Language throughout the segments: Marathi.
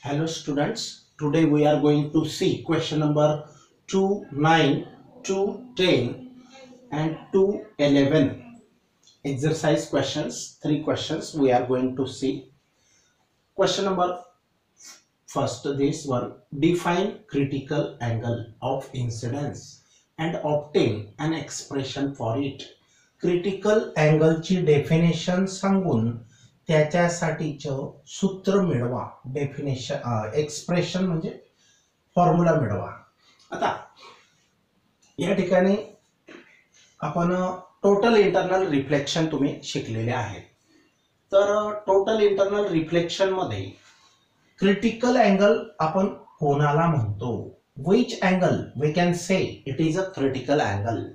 Hello students, today we are going to see question number 2, 9, 2, 10 and 2, 11. Exercise questions, 3 questions we are going to see. Question number first, this one, define critical angle of incidence and obtain an expression for it. Critical अँगलची डेफिनेशन सांगून त्याच्यासाठीचं सूत्र मिळवा. डेफिनेशन एक्सप्रेशन म्हणजे फॉर्म्युला मिळवा. आता या ठिकाणी आपण टोटल इंटरनल रिफ्लेक्शन तुम्ही शिकलेले आहेत. तर टोटल इंटरनल रिफ्लेक्शन मध्ये क्रिटिकल अँगल आपण कोणाला म्हणतो? Which angle we can say it is a critical angle?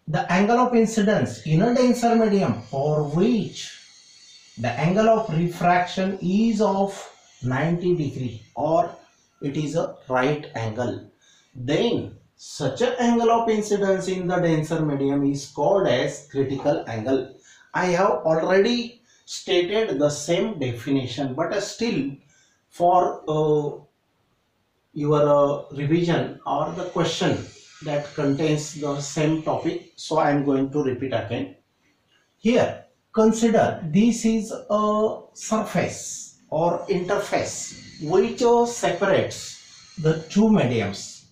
The angle of incidence in a denser medium for which the angle of refraction is of 90 degree or it is a right angle, then such an angle of incidence in the denser medium is called as critical angle. I have already stated the same definition, but still for your revision or the question that contains the same topic, so I am going to repeat again. Here consider this is a surface or interface which separates the two mediums,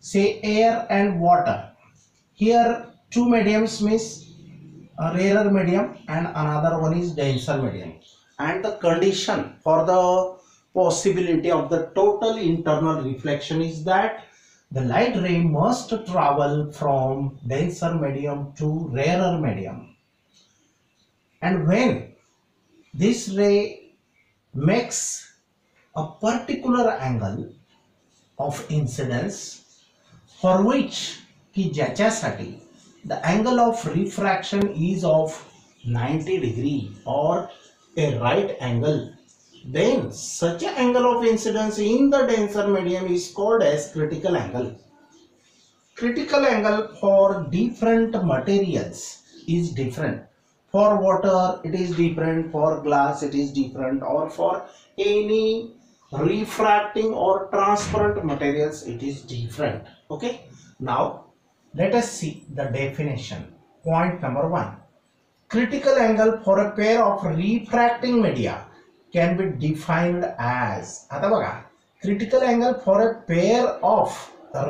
say air and water. Here two mediums means a rarer medium and another one is denser medium, and the condition for the possibility of the total internal reflection is that the light ray must travel from denser medium to rarer medium, and when this ray makes a particular angle of incidence for which की ज्याच्यासाठी the angle of refraction is of 90 degree or a right angle, then such an angle of incidence in the denser medium is called as critical angle. Critical angle for different materials is different. For water it is different, for glass it is different, or for any refracting or transparent materials it is different. Okay, now let us see the definition. Point number 1, critical angle for a pair of refracting media can be defined as, आता बघा, critical angle for a pair of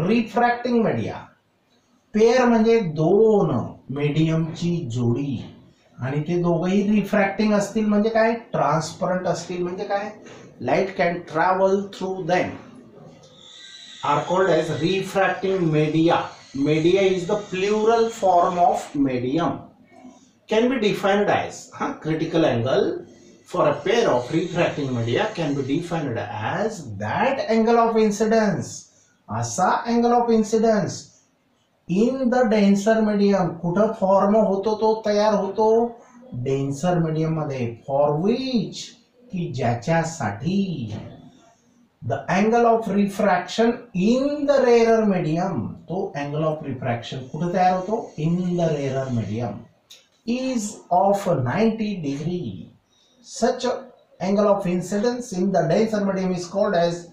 refracting media. Pair म्हणजे दोन मीडियमची जोडी, आणि ते दोघंही रिफ्रॅक्टिंग असतील म्हणजे काय, ट्रान्सपरंट असतील म्हणजे काय, light can travel through them, are called as refracting media. Media is the plural form of medium. Can be defined as critical angle for a pair of refracting media can be defined as that angle of incidence, असा angle of incidence in the denser medium. कुठं फॉर्म होतो, तो तयार होतो डेन्सर मीडियम मध्ये, for which की ज्याच्यासाठी the angle of refraction in the rarer medium, तो angle of refraction कुठं तयार होतो, in the rarer medium, is of 90 degree. Such angle of incidence in the denser medium is called as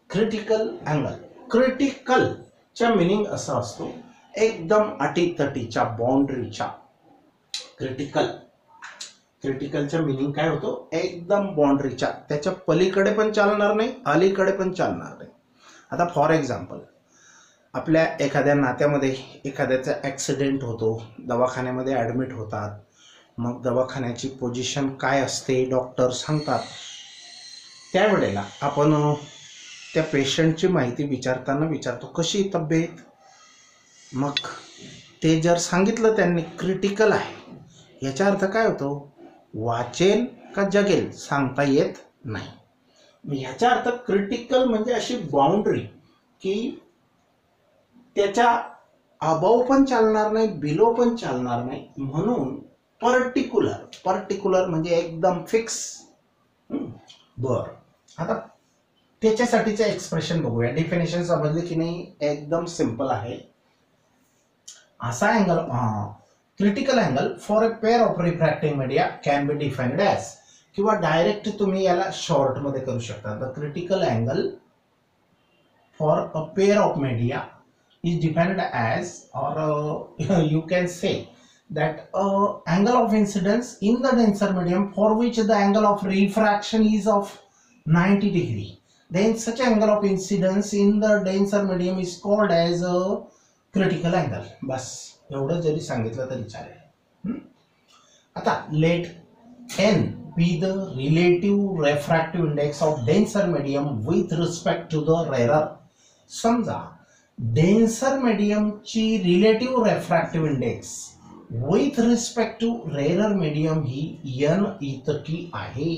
critical angle. Critical चा मीनिंग असा असतो एकदम अटीतटीच्या बाउंड्रीच्या. क्रिटिकलचा मीनिंग काय होतो, एकदम बाउंड्रीच्या, त्याच्या पलीकडे पण चालणार नाही, अलीकडे पण चालणार नाही. आता फॉर एक्झाम्पल, आपल्या एखाद्या नात्यामध्ये एखाद्याचा ॲक्सिडेंट होतो, दवाखान्यामध्ये ॲडमिट होतात, मग दवाखान्याची पोझिशन काय असते डॉक्टर सांगतात. त्यावेळेला आपण त्या पेशंटची माहिती विचारताना विचारतो कशी तब्येत, मग ते जर सांगितलं त्यांनी क्रिटिकल आहे, याचा अर्थ काय होतो, वाचेल का जगेल सांगता येत नाही. ह्याचा अर्थ क्रिटिकल म्हणजे अशी बाउंड्री की त्याच्या अबाव पण चालणार नाही, बिलो पण चालणार नाही, म्हणून पर्टिक्युलर म्हणजे एकदम फिक्स. बर, आता त्याच्यासाठीचं एक्सप्रेशन बघूया. डेफिनेशन समजले की नाही, एकदम सिंपल आहे. असा angle, critical angle for a pair of refracting media can be defined as किंवा डायरेक्ट तुम्ही याला शॉर्ट मध्ये करू शकता. The critical angle for a pair of media is defined as, or you can say that angle of incidence in the denser medium for which the angle of refraction is of 90 degree, then such angle of incidence in the denser medium is called as a critical angle. बस एवढं जरी सांगितलं तरी चालेल. आता let n be the relative refractive index of denser medium with respect to the rarer. समजा डेन्सर मीडियमची relative refractive index with respect to rarer medium ही n इतकी आहे.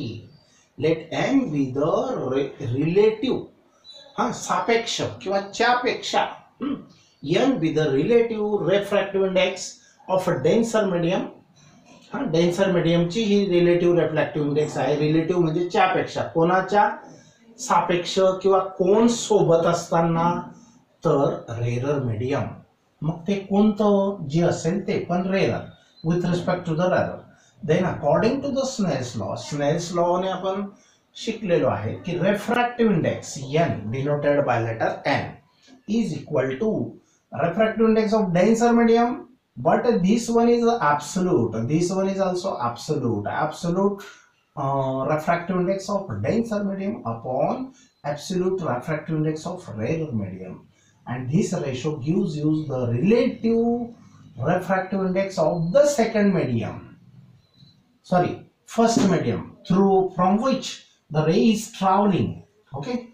Let n be the relative सापेक्ष किंवा च्यापेक्षा n be the relative refractive index of a denser medium. Denser मीडियमची ही रिलेटिव्ह रिफ्रॅक्टिव्ह इंडेक्स आहे. रिलेटिव्ह म्हणजे च्यापेक्षा, कोणाच्या सापेक्ष किंवा कोण सोबत असताना, तर रेरर मीडियम. मग ते कोणतं जे असेल ते पण rarer with respect to the rarer. Then according to the Snell's law, Snell's law ने आपण शिकलेलो आहे की refractive index n denoted by letter n is equal to refractive index of denser medium, but this one is absolute, this one is also absolute refractive index of denser medium upon absolute refractive index of rarer medium, and this ratio gives you the relative refractive index of the second medium, sorry, first medium through from which the ray is traveling. Okay,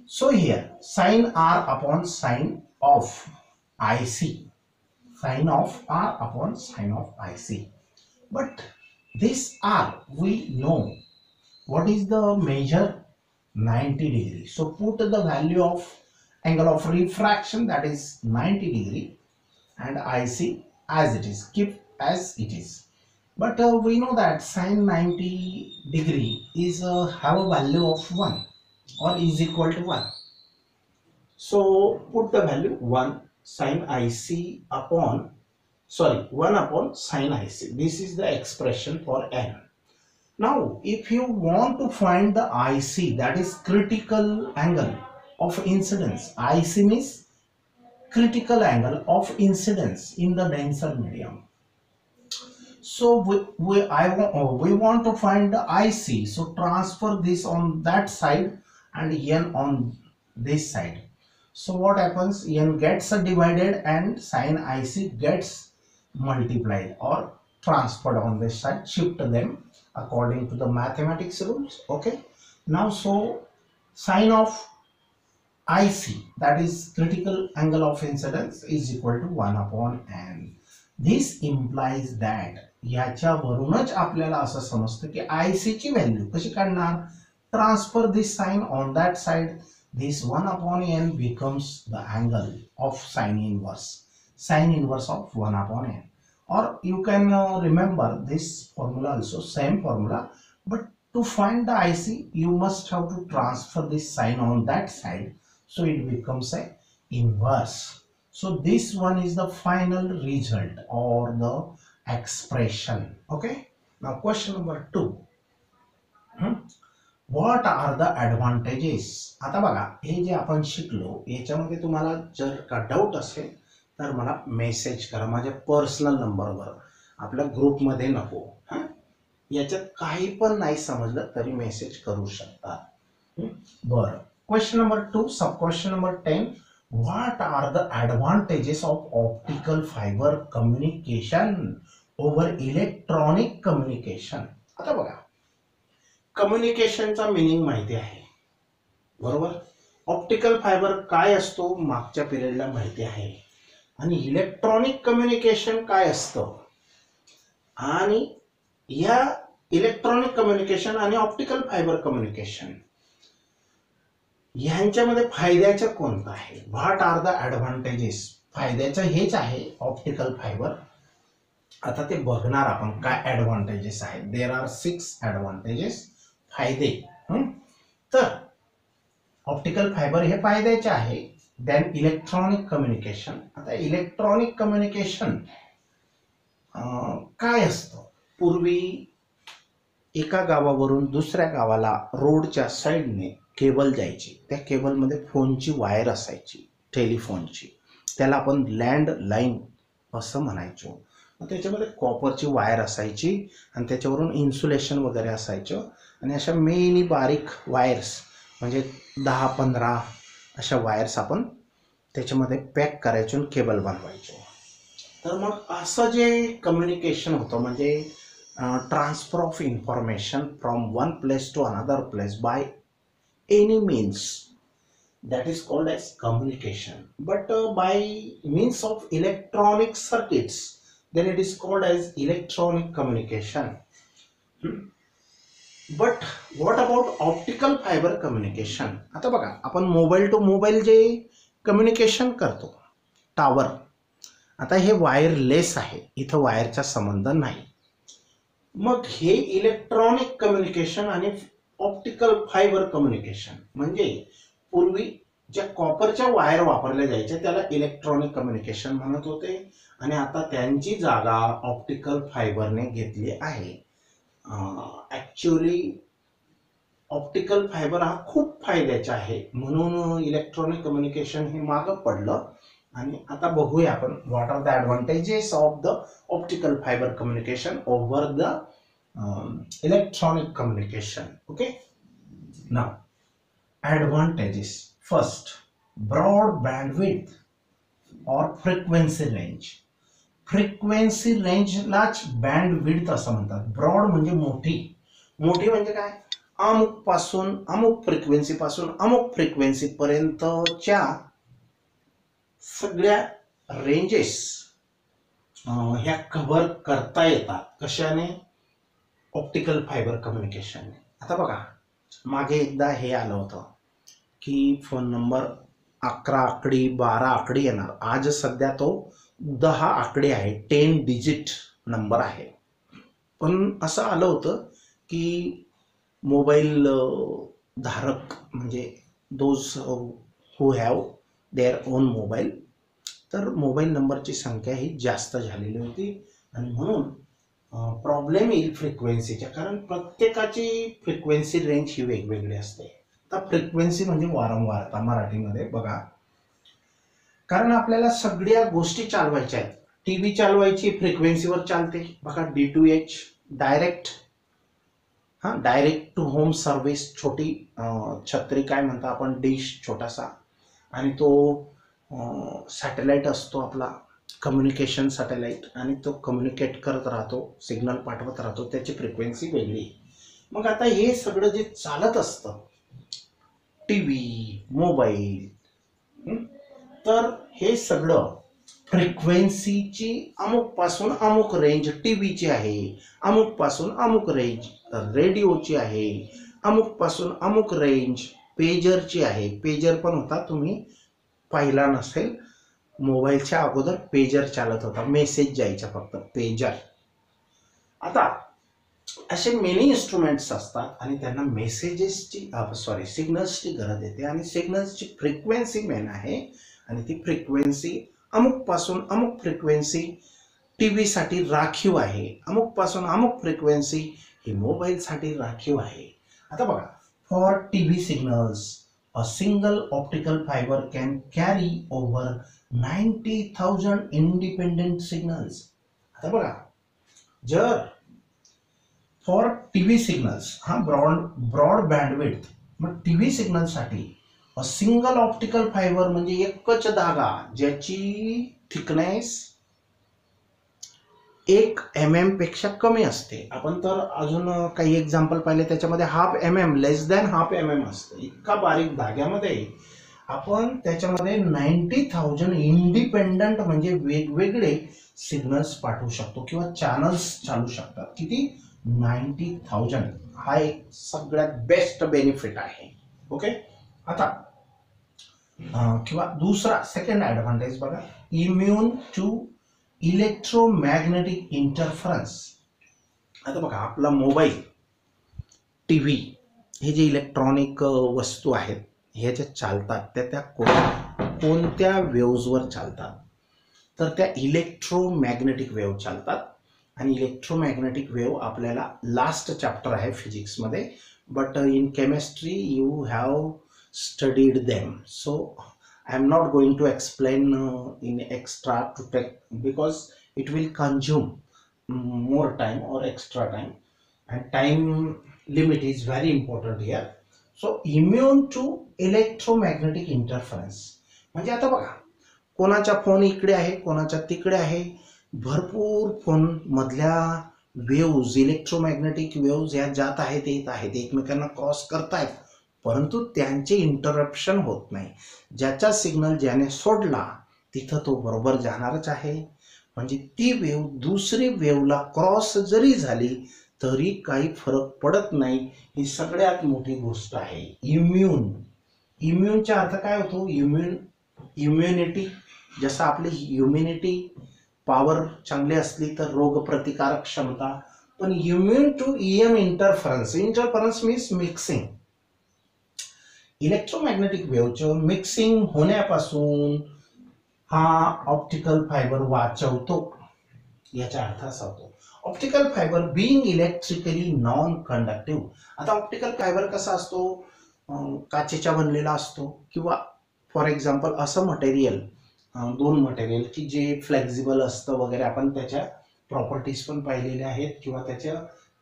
so here sin r upon sin of IC, sin of r upon sin of IC, but this r we know what is the measure, 90 degree. So put the value of angle of refraction, that is 90 degree, and IC as it is, keep as it is. But we know that sin 90 degree is have a value of 1 or is equal to 1. So put the value 1 sin IC upon, sorry, 1 upon sin IC. This is the expression for n. Now if you want to find the IC, that is critical angle of incidence, IC means critical angle of incidence in the denser medium. So we want to find the IC, so transfer this on that side and n on this side. So what happens, n gets divided and sin IC gets multiplied or transferred on this side. Shift them according to the mathematics rules. Okay, now so sin of IC, that is critical angle of incidence, is equal to 1 upon n. This implies that याच्यावरूनच आपल्याला असं समजतं की IC ची व्हॅल्यू कशी काढणार, transfer this sine on that side. This 1 upon n becomes the angle of sin inverse of 1 upon n. Or you can remember this formula also, same formula, but to find the IC you must have to transfer this sign on that side, so it becomes a inverse. So this one is the final result or the expression. Okay, now question number 2. What are the advantages? आता बघा, हे जे आपण शिकलो याच्यामध्ये तुम्हाला जर का डाऊट असेल तर मला मेसेज करा माझ्या पर्सनल नंबरवर, आपल्या ग्रुपमध्ये नको. याच्यात काही पण नाही समजलं तरी मेसेज करू शकता. बरं, question number 2, sub question number 10. What are the advantages of optical fiber communication over electronic communication? आता बघा, कम्युनिकेशनचा मीनिंग माहिती आहे बरोबर. ऑप्टिकल फायबर काय असतो मागच्या पिरियडला माहिती आहे, आणि इलेक्ट्रॉनिक कम्युनिकेशन काय असतं, आणि या इलेक्ट्रॉनिक कम्युनिकेशन आणि ऑप्टिकल फायबर कम्युनिकेशन यांच्यामध्ये फायद्याचं कोणतं आहे. व्हॉट आर द ॲडव्हान्टेजेस, फायद्याचं हेच आहे ऑप्टिकल फायबर. आता ते बघणार आपण काय ॲडव्हान्टेजेस आहेत. देर आर 6 ॲडव्हान्टेजेस, फायदे. तर ऑप्टिकल फायबर हे फायद्याचे आहे. Then electronic communication. आता इलेक्ट्रॉनिक कम्युनिकेशन काय असतं, पूर्वी एका गावावरून दुसऱ्या गावाला रोडच्या साईडने केबल जायची. त्या केबलमध्ये फोनची वायर असायची, टेलिफोनची. त्याला आपण लँडलाईन असं म्हणायचो. त्याच्यामध्ये कॉपरची वायर असायची आणि त्याच्यावरून इन्सुलेशन वगैरे असायचं. आणि अशा मेनी बारीक वायर्स म्हणजे 10-15 अशा वायर्स आपण त्याच्यामध्ये पॅक करायचो आणि केबल बनवायचो. तर मग असं जे कम्युनिकेशन होतं म्हणजे transfer of information from one place to another place by any means, that is called as communication. But by means of electronic circuits, then it is called as electronic communication. But what about optical fiber communication? आता बघा, आपण मोबाईल टू मोबाईल जे कम्युनिकेशन करतो, टावर, आता हे वायरलेस आहे, इथं वायरचा संबंध नाही. मग हे इलेक्ट्रॉनिक कम्युनिकेशन आणि ऑप्टिकल फायबर कम्युनिकेशन म्हणजे पूर्वी ज्या कॉपरच्या वायर वापरल्या जायच्या त्याला इलेक्ट्रॉनिक कम्युनिकेशन म्हणत होते आणि आता त्यांची जागा ऑप्टिकल फायबरने घेतली आहे. ॲक्च्युअली ऑप्टिकल फायबर हा खूप फायद्याचा आहे म्हणून इलेक्ट्रॉनिक कम्युनिकेशन हे मागं पडलं. आणि आता बघूया आपण what are the advantages of the optical fibre communication over the electronic communication. Okay, now advantages. First, broad bandwidth or frequency range. Frequency रेंजलाच बँडविड्थ असं म्हणतात. ब्रॉड म्हणजे मोठी, मोठी म्हणजे काय, अमुक पासून अमुक फ्रिक्वेन्सी पासून अमुक फ्रिक्वेन्सी पर्यंतच्या सगळ्या रेंजेस ह्या कव्हर करता येतात. कशाने, ऑप्टिकल फायबर कम्युनिकेशनने. आता बघा, मागे एकदा हे आलं होतं की फोन नंबर 11 आकडी 12 आकडी येणार. आज सध्या तो 10 आकडे आहे, 10 डिजिट नंबर आहे. पण असं आलं होतं की मोबाईल धारक म्हणजे those who have their own mobile, तर मोबाईल नंबरची संख्या ही जास्त झालेली होती आणि म्हणून प्रॉब्लेम येईल फ्रिक्वेन्सीच्या. कारण प्रत्येकाची फ्रिक्वेन्सी रेंज ही वेगवेगळी असते. तर फ्रिक्वेन्सी म्हणजे वारंवारता मराठीमध्ये बघा, कारण आपल्याला सगळ्या गोष्टी चालवायच्या आहेत. टीव्ही चालवायची फ्रिक्वेन्सीवर चालते बघा, D2H direct, direct to home service. छोटी छत्री काय म्हणता आपण, डिश छोटासा, आणि तो सॅटेलाइट असतो आपला, कम्युनिकेशन सॅटेलाइट, आणि तो कम्युनिकेट करत राहतो, सिग्नल पाठवत राहतो, त्याची फ्रिक्वेन्सी वेगळी. मग आता हे सगळं जे चालत असतं, टीव्ही, मोबाईल, तर हे सगळं फ्रिक्वेन्सीची अमुक पासून अमुक रेंज टीव्हीची आहे, अमुक पासून अमुक रेंज रेडिओची आहे, अमुक पासून अमुक रेंज पेजरची आहे. पेजर पण होता, तुम्ही पाहिला नसेल, मोबाईलच्या अगोदर पेजर चालत होता, मेसेज जायचा फक्त, पेजर. आता असे मेनी इन्स्ट्रुमेंट्स असतात आणि त्यांना मेसेजेसची सिग्नल्सची गरज येते आणि सिग्नल्सची फ्रिक्वेन्सी मेन आहे आणि ती फ्रिक्वेन्सी अमुक पासून अमुक फ्रिक्वेन्सी टीव्हीसाठी राखीव आहे, अमुक पासून अमुक फ्रिक्वेन्सी ही मोबाईलसाठी राखीव आहे. आता बघा, for TV signals a single optical fiber can carry over 90,000 independent signals. आता बघा, जर फॉर टीव्ही सिग्नल्स, हा ब्रॉड बँडविड्थ, मग टीव्ही सिग्नलसाठी अ सिंगल ऑप्टिकल फायबर म्हणजे एकच धागा ज्याची थिकनेस 1 mm पेक्षा कमी असते. आपण तर अजून काही एक्झाम्पल पाहिले त्याच्यामध्ये 1/2 mm, लेस दॅन 1/2 mm असते. इतका बारीक धाग्यामध्ये आपण त्याच्यामध्ये 90,000 इंडिपेंडंट म्हणजे वेगवेगळे सिग्नल्स पाठवू शकतो किंवा चॅनल्स चालू शकतात. किती, 90,000. हा एक सगळ्यात बेस्ट बेनिफिट आहे. ओके, आता किंवा दुसरा सेकंड ॲडव्हान्टेज बघा, इम्युन टू इलेक्ट्रोमॅग्नेटिक इंटरफरन्स. आता बघा, आपला मोबाईल, टीव्ही हे जे इलेक्ट्रॉनिक वस्तू आहेत हे जे चालतात त्या कोणत्या वेव्हजवर चालतात, तर त्या इलेक्ट्रोमॅग्नेटिक वेव्ह चालतात आणि इलेक्ट्रोमॅग्नेटिक वेव्ह आपल्याला लास्ट चॅप्टर आहे फिजिक्समध्ये, but in chemistry you have studied them, so I am not going to explain in extra to take, because it will consume more time or extra time, and time limit is very important here. So immune to electromagnetic interference म्हणजे आता बघा, कोणाचा फोन इकडे आहे, कोणाचा तिकडे आहे, भरपूर फोन मधल्या वेव्ज, इलेक्ट्रोमॅग्नेटिक वेव्ज या जात आहेत, येत आहेत, एकमेकांना क्रॉस करतायत, परंतु त्यांचे इंटरप्शन होत नाही. ज्याचा सिग्नल ज्याने सोडला तिथं तो बरोबर जाणारच आहे. म्हणजे ती वेव्ह दुसरी वेव्हला क्रॉस जरी झाली तरी काही फरक पडत नाही. ही सगळ्यात मोठी गोष्ट आहे. इम्युनचा अर्थ काय होतो? इम्युनिटी. जसं आपली इम्युनिटी पॉवर चांगली असली तर रोग प्रतिकारक क्षमता, पण immune to EM interference means mixing. Electromagnetic वेव्हचं मिक्सिंग होण्यापासून हा ऑप्टिकल फायबर वाचवतो. याचा अर्थ असा होतो, optical fibre being electrically non conductive. आता ऑप्टिकल फायबर कसा असतो? काचेचा बनलेला असतो, किंवा फॉर एक्झाम्पल असं मटेरियल, दोन मटेरियल की जे फ्लेक्झिबल असतं वगैरे, आपण त्याच्या प्रॉपर्टीज पण पाहिलेल्या आहेत किंवा त्याच्या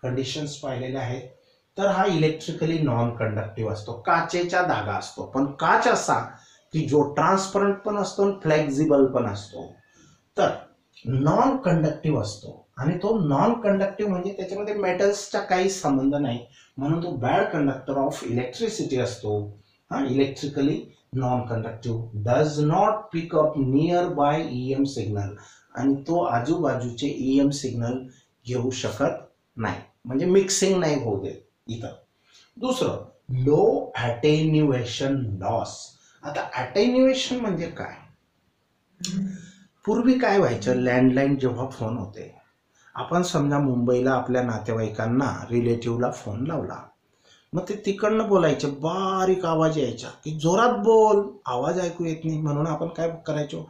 कंडिशन्स पाहिलेल्या आहेत. तर हा इलेक्ट्रिकली नॉन कंडक्टिव्ह असतो, काचेचा धागा असतो. पण काच असा की जो ट्रान्सपरंट पण असतो आणि फ्लेक्झिबल पण असतो, तर नॉन कंडक्टिव्ह असतो. आणि तो नॉन कंडक्टिव्ह म्हणजे त्याच्यामध्ये मेटल्सचा काही संबंध नाही, म्हणून तो बॅड कंडक्टर ऑफ इलेक्ट्रिसिटी असतो. Electrically non conductive, does not pick up nearby EM signal, आणि तो आजूबाजूचे ईएम सिग्नल घेऊ शकत नाही, म्हणजे मिक्सिंग नाही होऊ देत इथं. दुसरं, लो ॲटेन्युएशन लॉस. आता ॲटेन्युएशन म्हणजे काय? पूर्वी काय व्हायचं, लँडलाईन जेव्हा फोन होते, आपण समजा मुंबईला आपल्या नातेवाईकांना, रिलेटिव्हला फोन लावला, मग ते तिकडनं बोलायचे, बारीक आवाज यायचा की जोरात बोल, आवाज ऐकू येत नाही, म्हणून आपण काय करायचो,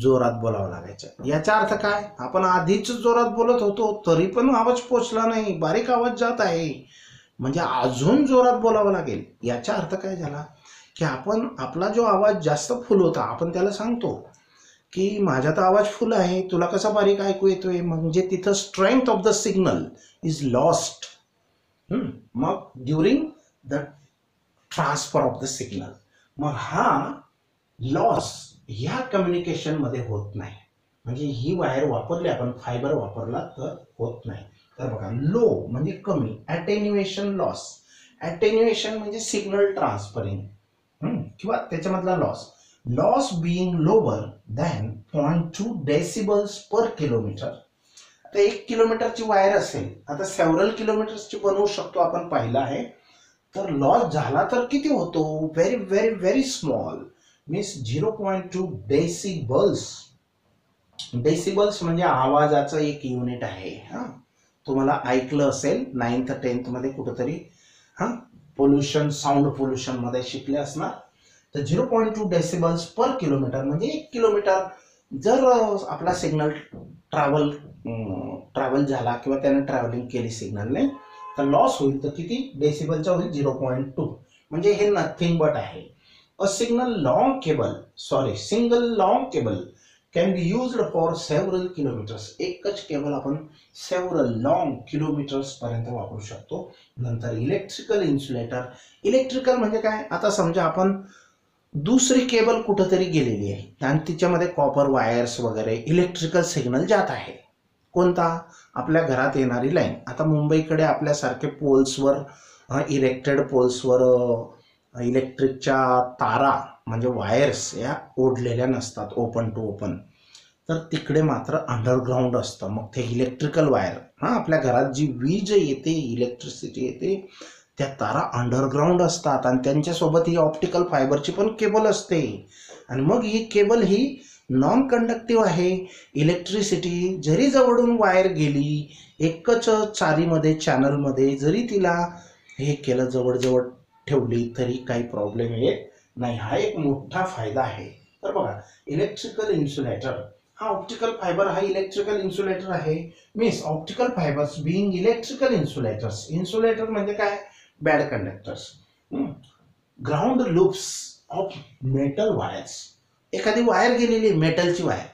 जोरात बोलावं लागायचं. याचा अर्थ काय? आपण आधीच जोरात बोलत होतो तरी पण आवाज पोचला नाही, बारीक आवाज जात आहे, म्हणजे अजून जोरात बोलावं लागेल. याचा अर्थ काय झाला की आपण आपला जो आवाज जास्त फुल होता, आपण त्याला सांगतो की माझा तर आवाज फुल आहे, तुला कसा बारीक ऐकू येतोय, म्हणजे तिथं strength of the signal is lost. मग during the transfer of the signal, मग हा लॉस ह्या कम्युनिकेशन मध्ये होत नाही. म्हणजे ही वायर वापरली आपण, फायबर वापरला तर होत नाही. तर बघा, लो म्हणजे कमी, ॲटेन्युएशन लॉस. ॲटेन्युएशन म्हणजे सिग्नल ट्रान्सफरिंग किंवा त्याच्यामधला loss. Loss being lower than 0.2 decibels per kilometre. आता 1 किलोमीटरची वायर असेल, आता सेव्हरल किलोमीटर्सची बनवू शकतो, आपण पाहिलं आहे. तर लॉस झाला तर किती होतो? Very very very small, means 0.2 decibels. Decibels म्हणजे आवाजाचं एक युनिट आहे. तुम्हाला ऐकलं असेल 9th 10th मध्ये कुठेतरी, पोल्युशन, साऊंड पोल्युशन मध्ये शिकले असणार. तर 0.2 डेसिबल्स पर किलोमीटर म्हणजे 1 किलोमीटर जर आपला सिग्नल ट्रॅव्हल झाला किंवा त्याने ट्रॅव्हलिंग केली सिग्नलने, तर लॉस होईल. तर किती डेसिबलचा होईल? 0.2. म्हणजे हे नथिंग बट आहे. A single long cable can be used for several kilometres. एकच केबल आपण सेव्हरल लॉंग किलोमीटर्स पर्यंत वापरू शकतो. नंतर इलेक्ट्रिकल इन्सुलेटर. इलेक्ट्रिकल म्हणजे काय? आता समजा आपण दुसरी केबल कुठेतरी गेलेली आहे आणि तिच्यामध्ये कॉपर वायर्स वगैरे, इलेक्ट्रिकल सिग्नल जात आहे. कोणता? आपल्या घरात येणारी लाईन. आता मुंबईकडे आपल्यासारखे पोल्सवर, इरेक्टेड पोल्सवर इलेक्ट्रिकच्या तारा म्हणजे वायर्स या ओढलेल्या नसतात ओपन टू ओपन, तर तिकडे मात्र अंडरग्राऊंड असतं. मग ते इलेक्ट्रिकल वायर, आपल्या घरात जी वीज येते, इलेक्ट्रिसिटी येते, त्या तारा अंडरग्राऊंड असतात आणि त्यांच्यासोबत ही ऑप्टिकल फायबरची पण केबल असते. आणि मग ही केबल ही नॉन कंडक्टिव्ह आहे. इलेक्ट्रिसिटी जरी जवळून वायर गेली, एकच चारीमध्ये, चॅनलमध्ये जरी तिला हे केलं, जवळजवळ ठेवली, तरी काही प्रॉब्लेम येत नाही. हा एक मोठा फायदा आहे. तर बघा, इलेक्ट्रिकल इन्सुलेटर हा ऑप्टिकल फायबर हा इलेक्ट्रिकल इन्सुलेटर आहे. Means optical fibres being electrical insulators. Insulator म्हणजे काय? Bad conductors. Ground loops of metal wires. एखादी वायर गेलेली मेटलची वायर,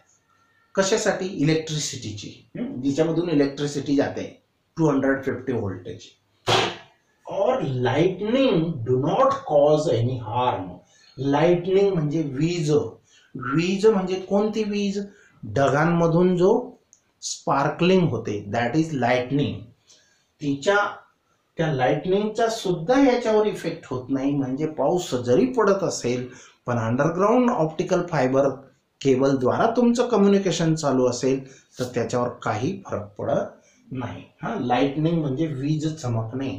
कशासाठी? इलेक्ट्रिसिटीची, जिच्यामधून इलेक्ट्रिसिटी जाते 250 व्होल्टेज. और lightning do not cause any harm. Lightning म्हणजे वीज. वीज म्हणजे कोणती वीज? ढगांमधून जो स्पार्कलिंग होते, दॅट इज लाइटनिंग. त्या लाइटनिंगचा सुद्धा याच्यावर इफेक्ट होत नाही. म्हणजे पाऊस जरी पडत असेल पण अंडरग्राउंड ऑप्टिकल फायबर केबलद्वारा तुमचं कम्युनिकेशन चालू असेल तर त्याच्यावर काही फरक पडत नाही. हा, लाइटनिंग म्हणजे वीज चमकणे.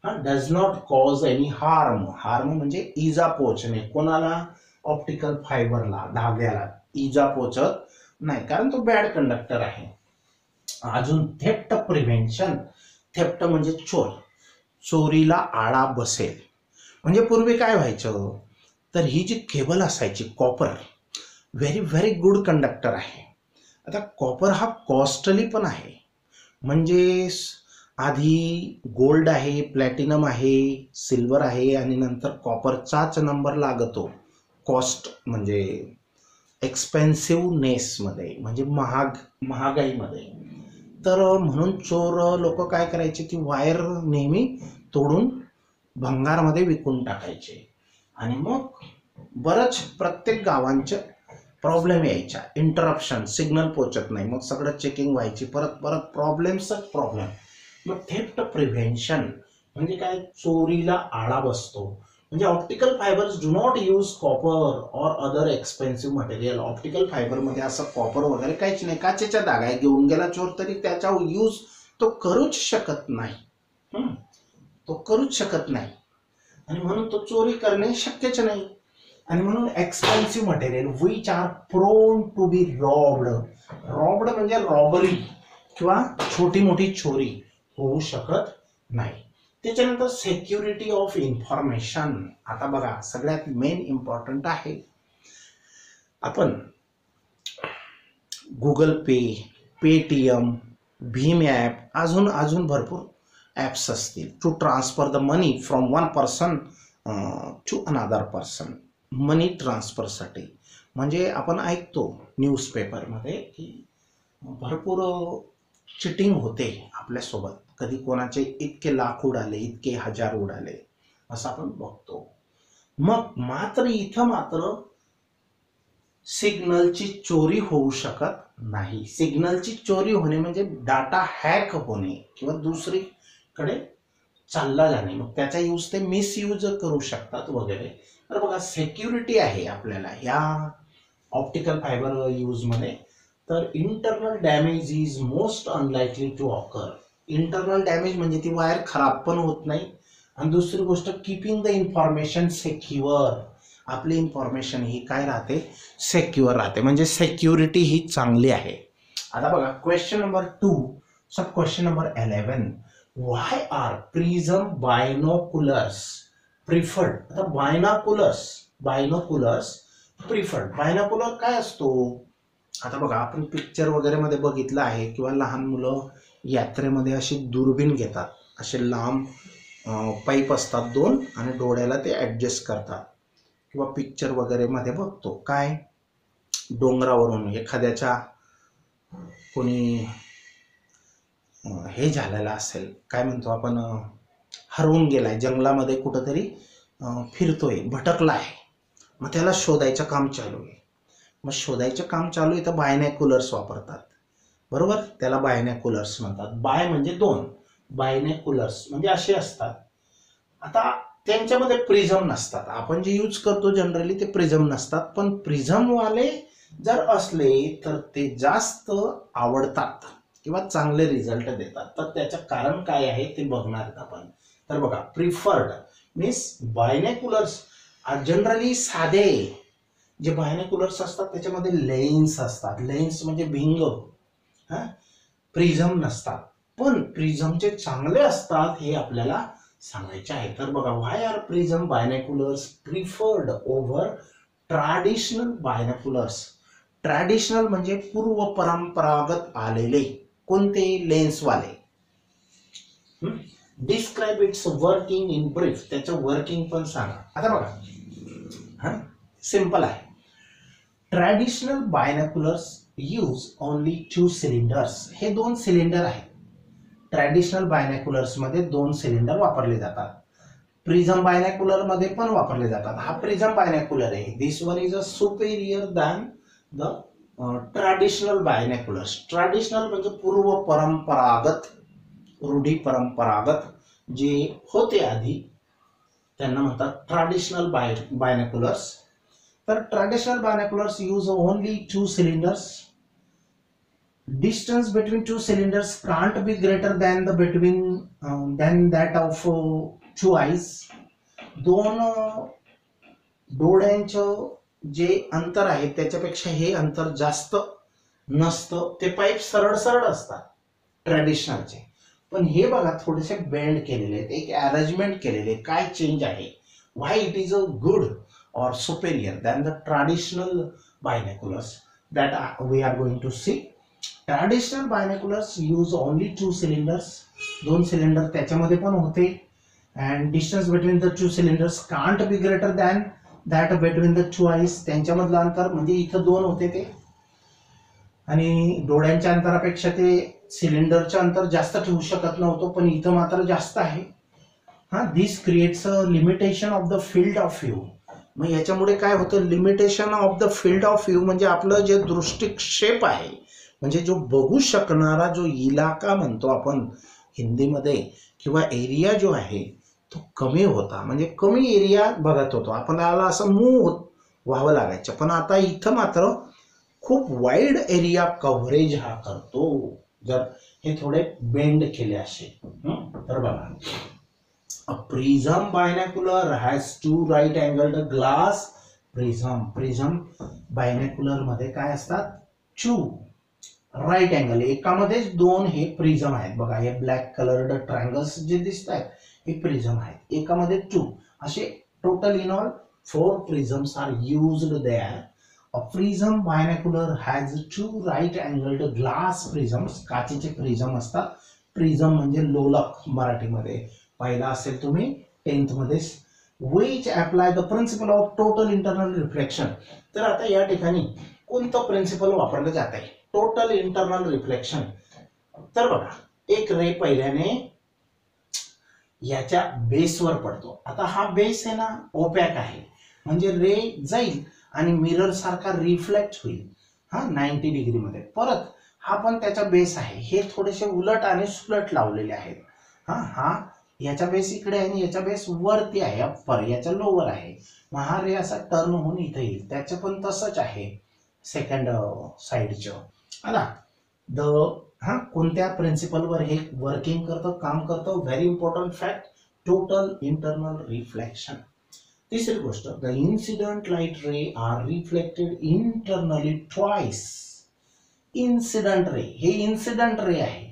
हा, does not cause any harm. Harm म्हणजे इजा पोचणे. कोणाला? ऑप्टिकल फायबरला, धाग्याला इजा पोचत नाही, कारण तो बॅड कंडक्टर आहे. अजून थेफ्ट प्रिव्हेन्शन. थेफ्ट म्हणजे चोर. चोरीला आळा बसेल. म्हणजे पूर्वी काय व्हायचं, तर ही जी केबल असायची copper, very very good conductor आहे. आता कॉपर हा कॉस्टली पण आहे. म्हणजे आधी गोल्ड आहे, प्लॅटिनम आहे, सिल्वर आहे आणि नंतर कॉपरचाच नंबर लागतो कॉस्ट म्हणजे एक्सपेन्सिव्हनेसमध्ये, म्हणजे महागाईमध्ये. तर म्हणून चोर लोक काय करायचे की वायर नेहमी तोडून भंगारमध्ये विकून टाकायचे आणि मग प्रत्येक गावांचे प्रॉब्लेम यायच्या. इंटरप्शन, सिग्नल पोचत नाही, मग सगळं चेकिंग व्हायची, परत परत प्रॉब्लेम. मग थेफ्ट प्रिव्हेन्शन म्हणजे काय? चोरीला आळा बसतो. म्हणजे optical fibres do not use copper और अदर एक्सपेन्सिव्ह मटेरियल. ऑप्टिकल फायबरमध्ये असं कॉपर वगैरे काहीच नाही. काचेच्या धागा घेऊन गेला चोर तरी त्याचा यूज तो करूच शकत नाही. तो करूच शकत नाही आणि म्हणून तो चोरी करणे शक्यच नाही. आणि म्हणून expensive material which are prone to be robbed. Robbed म्हणजे रॉबरी किंवा छोटी मोठी चोरी होऊ शकत नाही. त्याच्यानंतर सेक्युरिटी ऑफ इन्फॉर्मेशन. आता बघा, सगळ्यात मेन इम्पॉर्टंट आहे. आपण गुगल पे, पेटीएम, भीम ॲप, अजून भरपूर ॲप्स असतील to transfer the money from one person to another person. Money ट्रान्सफरसाठी. म्हणजे आपण ऐकतो न्यूजपेपरमध्ये की भरपूर चिटिंग होते आपल्यासोबत. कधी कोणाचे इतके लाख उडाले, इतके हजार उडाले, असं आपण बघतो. मग मात्र सिग्नलची चोरी होऊ शकत नाही. सिग्नलची चोरी होणे म्हणजे डाटा हॅक होणे किंवा दुसरीकडे चालला जाणे, मग त्याचा यूज ते मिसयूज करू शकतात वगैरे. तर बघा, सेक्युरिटी आहे आपल्याला ह्या ऑप्टिकल फायबर यूजमध्ये. तर internal damage is most unlikely to occur. Internal damage म्हणजे ती वायर खराब पण होत नाही. आणि दुसरी गोष्ट, कीपिंग द इन्फॉर्मेशन सेक्युअर. आपली इन्फॉर्मेशन ही काय राहते? सेक्युअर राहते. म्हणजे सेक्युरिटी ही चांगली आहे. आता बघा, question number 2, sub question number 11. Why are prism binoculars preferred? आता बायनोकुलर्स प्रिफर्ड. बायनोकुलर काय असतो? आता बघा, आपण पिक्चर वगैरे मध्ये बघितलं आहे किंवा लहान मुलं यात्रेमध्ये अशी दुर्बीण घेतात. असे लांब पाईप असतात 2 आणि डोळ्याला ते ॲडजस्ट करतात. किंवा पिक्चर वगैरे मध्ये बघतो काय, डोंगरावरून एखाद्याच्या कोणी हे झालेलं असेल, काय म्हणतो आपण, हरवून गेलाय, जंगलामध्ये कुठंतरी फिरतोय, भटकला आहे, मग त्याला शोधायचं काम चालू आहे. मग शोधायचं काम चालू आहे तर बायनॅक्युलर्स वापरतात. बरोबर, त्याला बायनॅक्युलर्स म्हणतात. बाय म्हणजे 2, बायनॅक्युलर्स म्हणजे असे असतात. आता त्यांच्यामध्ये प्रिझम नसतात. आपण जे यूज करतो जनरली ते प्रिझम नसतात. पण प्रिझमवाले जर असले तर ते जास्त आवडतात किंवा चांगले रिझल्ट देतात. तर त्याचं कारण काय आहे ते बघणार आहेत आपण. तर बघा, प्रिफर्ड मीन्स बायनॅक्युलर्स जनरली साधे जे बायनॅक्युलर्स असतात त्याच्यामध्ये लेन्स असतात. लेन्स म्हणजे भिंग, प्रिझम नसतात. पण प्रिझमचे चांगले असतात हे आपल्याला सांगायचे आहे. तर बघा, why are prism binoculars preferred over traditional binoculars. Traditional म्हणजे पूर्व परंपरागत आलेले कोणते लेन्सवाले. Describe its working in brief, त्याचं वर्किंग पण सांगा. आता बघा सिंपल आहे. Traditional binoculars use only 2 cylinders. हे 2 सिलेंडर आहेत. ट्रॅडिशनल बायनॅक्युलर्स मध्ये 2 सिलेंडर वापरले जातात. प्रिझम बायनॅक्युलर मध्ये पण वापरले जातात. हा प्रिझम बायनॅक्युलर आहे. This one is a superior than the traditional binoculars. Traditional म्हणजे पूर्व परंपरागत, रूढी परंपरागत जे होते आधी त्यांना म्हणतात ट्रॅडिशनल बायनॅक्युलर्स. तर traditional binoculars use only 2 cylinders. Distance between 2 cylinders can't be greater than than that of 2 eyes. दोन डोळ्यांचं जे अंतर आहे त्याच्यापेक्षा हे अंतर जास्त नसतं. ते पाईप सरळ सरळ असतात ट्रॅडिशनलचे. पण हे बघा थोडेसे बेंड केलेले आहेत, एक अरेंजमेंट केलेले. काय चेंज आहे? Why it is a good or superior than the traditional binoculars that we are going to see. Traditional binoculars use only 2 cylinders. 2 cylinder त्याच्यामध्ये पण होते. and distance between the 2 cylinders can't be greater than that between the 2 eyes. त्यांच्यामधलं अंतर म्हणजे इथं 2 होते ते, आणि डोळ्यांच्या अंतरापेक्षा ते सिलेंडरचं अंतर जास्त ठेवू शकत नव्हतं, पण इथं मात्र जास्त आहे. This creates a limitation of the field of view. मग याच्यामुळे काय होतं? Limitation of the field of view म्हणजे आपलं जे दृष्टिक्षेप आहे, म्हणजे जो बघू शकणारा जो इलाका म्हणतो आपण हिंदीमध्ये, किंवा एरिया जो आहे तो कमी होता. म्हणजे कमी एरिया बघत होतो, आपल्याला असं मूव्ह व्हावं लागायचं. पण आता इथं मात्र खूप वाईड एरिया कव्हरेज हा करतो जर हे थोडे बेंड केले असे. तर बघा, a prism binocular has 2 right angled glass prism. prism binocular मध्ये काय असतात? 2 राईट अँगल. एकामध्येच 2 हे प्रिझम आहेत. बघा हे ब्लॅक कलर्ड ट्रायंगल्स जे दिसत आहेत हे प्रिझम आहेत. एकामध्ये 2 असे total in all 4 prisms are used there. A prism binocular has 2 right angled glass prisms. काचेचे प्रिझम असतात. प्रिझम म्हणजे लोलक मराठीमध्ये पाहिला असेल तुम्ही 10th मध्ये. which apply the principle of total internal reflection. तर आता या ठिकाणी कोणतं प्रिन्सिपल वापरलं जात आहे? Total internal reflection. तर बघा, एक रे पहिल्याने याच्या बेसवर पडतो. आता हा बेस आहे ना ओपॅक आहे, म्हणजे रे जाईल आणि मिरर सारखा रिफ्लेक्ट होईल 90 डिग्री मध्ये. परत हा पण त्याचा बेस आहे. हे थोडेसे उलट आणि सुलट लावलेले आहेत. हा याचा बेस इकडे आहे आणि याचा बेस वरती आहे, अप्पर, याचा लोअर आहे. मग हा रे असा टर्न होऊन इथे येईल. त्याचं पण तसंच आहे सेकंड साइडचं. आला द कोणत्या प्रिन्सिपलवर हे वर्किंग करतं, काम करतं? Very important fact, total internal reflection. तिसरी गोष्ट, the incident light ray are reflected internally twice. Incident ray, हे इन्सिडेंट रे आहे,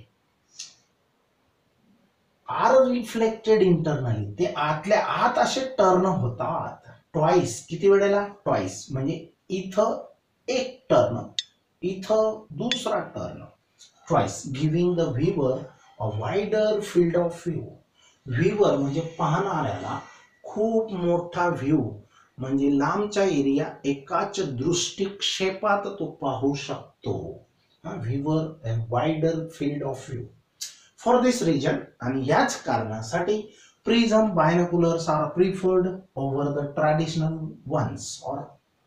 आर रिफ्लेक्टेड इंटरनली, ते आतल्या आत असे टर्न होतात. ट्वाइस, किती वेळेला? ट्वाइस, म्हणजे इथं एक टर्न, इथं दुसरा turn. Twice, giving the viewer a wider field of view. Viewer म्हणजे पाहणाऱ्याला खूप मोठा व्ह्यू, म्हणजे लांबचा एरिया एकाच दृष्टिक्षेपात तो पाहू शकतो. Viewer a wider field of view. For this reason, आणि याच कारणासाठी prism binoculars are preferred over the traditional ones or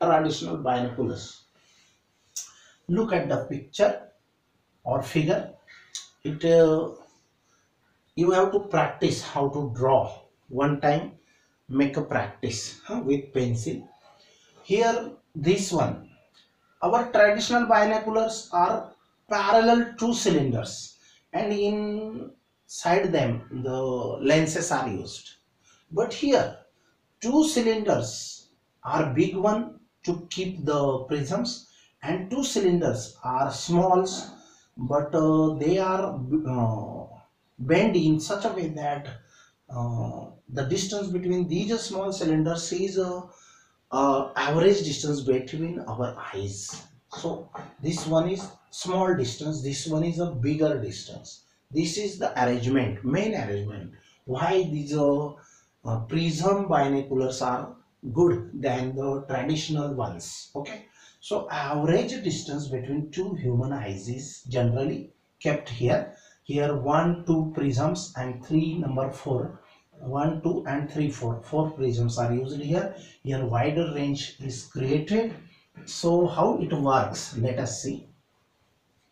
traditional binoculars. Look at the picture or figure. It you have to practice how to draw. One time make a practice with pencil. Here this one, our traditional binoculars are parallel 2 cylinders, and inside them the lenses are used. But here 2 cylinders are big one to keep the prisms, and 2 cylinders are small, but they are bent in such a way that the distance between these small cylinders is average distance between our eyes. So this one is small distance, this one is a bigger distance. This is the arrangement, main arrangement. Why these prism binoculars are good than the traditional ones. Okay. So average distance between two human eyes is generally kept here. Here 1, 2 prisms and 3 number 4. 1, 2 and 3, 4. 4 prisms are used here. Here wider range is created. So how it works? Let us see.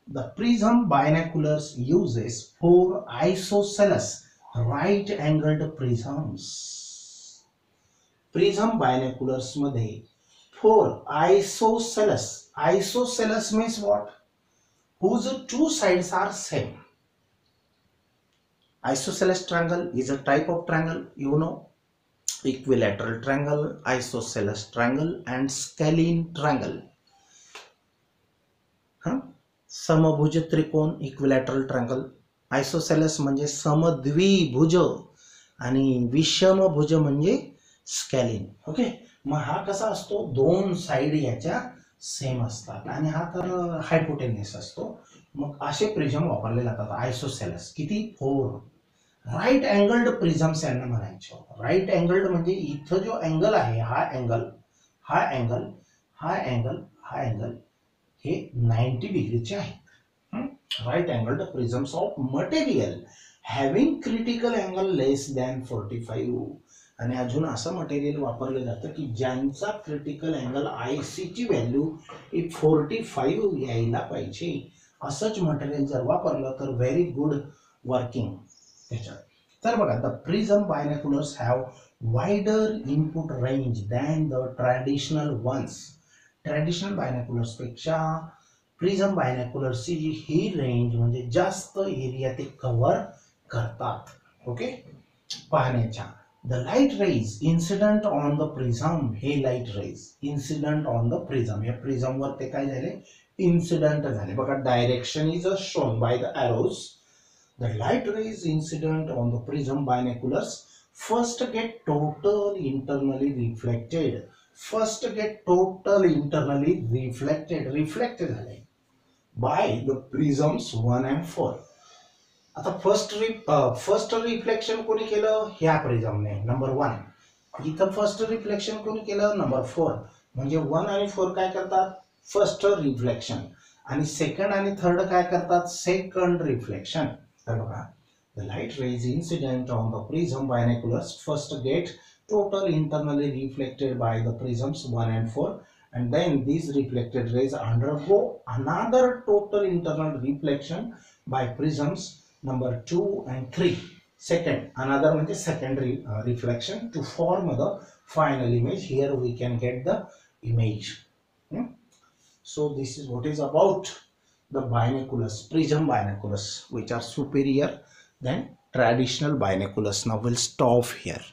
The prism binoculars uses 4 isosceles right-angled prisms. Prism binoculars मध्ये 4 isosceles. Isosceles means what? Whose two sides are same. Isosceles triangle is a type of triangle, you know. Equilateral triangle, isosceles triangle and scalene triangle. समभुज त्रिकोण इक्विलॅटरल ट्रायंगल. आयसोसेलेस म्हणजे समद्विभुज आणि विषमभुज म्हणजे स्कॅलिन. ओके. मग हा कसा असतो? दोन साइड याच्या सेम असतात आणि हा तर हायपोटेन्युस असतो. मग असे प्रिझम वापरले जातात आयसोसेलेस. किती? 4 राईट अँगल्ड प्रिझम्स यांना म्हणायचे. राईट अँगल्ड म्हणजे इथं जो अँगल आहे हा अँगल, हा अँगल, हा अँगल, हा अँगल हे 90 डिग्रीचे आहेत. Right angled prisms of material having critical angle less than 45. आणि अजून असं मटेरियल वापरलं जातं की ज्यांचा क्रिटिकल अँगल IC ची व्हॅल्यू 45 यायला पाहिजे. असंच मटेरियल जर वापरलं तर व्हेरी गुड वर्किंग त्याच्यात. तर बघा, the prism binoculars have wider input range than the traditional ones. Traditional binoculars पेक्षा प्रिझम बायनॅक्युलर्सची ही रेंज म्हणजे जास्त एरिया ते कव्हर करतात. ओके. पाहण्याच्या the light rays incident on the prism, हे light rays incident on the prism, या प्रिझम वर ते काय झाले? इन्सिडेंट झाले. बघा, direction is shown by the arrows. The light rays incident on the prism binoculars first get total internally reflected. First get total internally reflected, reflect झाले बाय द प्रिझम्स 1 and 4. आता फर्स्ट रिफ्लेक्शन कोणी केलं? ह्या प्रिझमने, नंबर 1. इथं फर्स्ट रिफ्लेक्शन कोणी केलं? नंबर 4. म्हणजे 1 आणि 4 काय करतात? First reflection. आणि सेकंड आणि थर्ड काय करतात? Second reflection. तर बघा, the light rays incident on the prism binoculars first get total internally reflected by the prisms 1 and 4, and then these reflected rays undergo another total internal reflection by prisms number 2 and 3. Second, another means secondary reflection to form the final image. Here we can get the image. So this is what is about the binoculars, prism binoculars, which are superior than traditional binoculars. Now we'll stop here.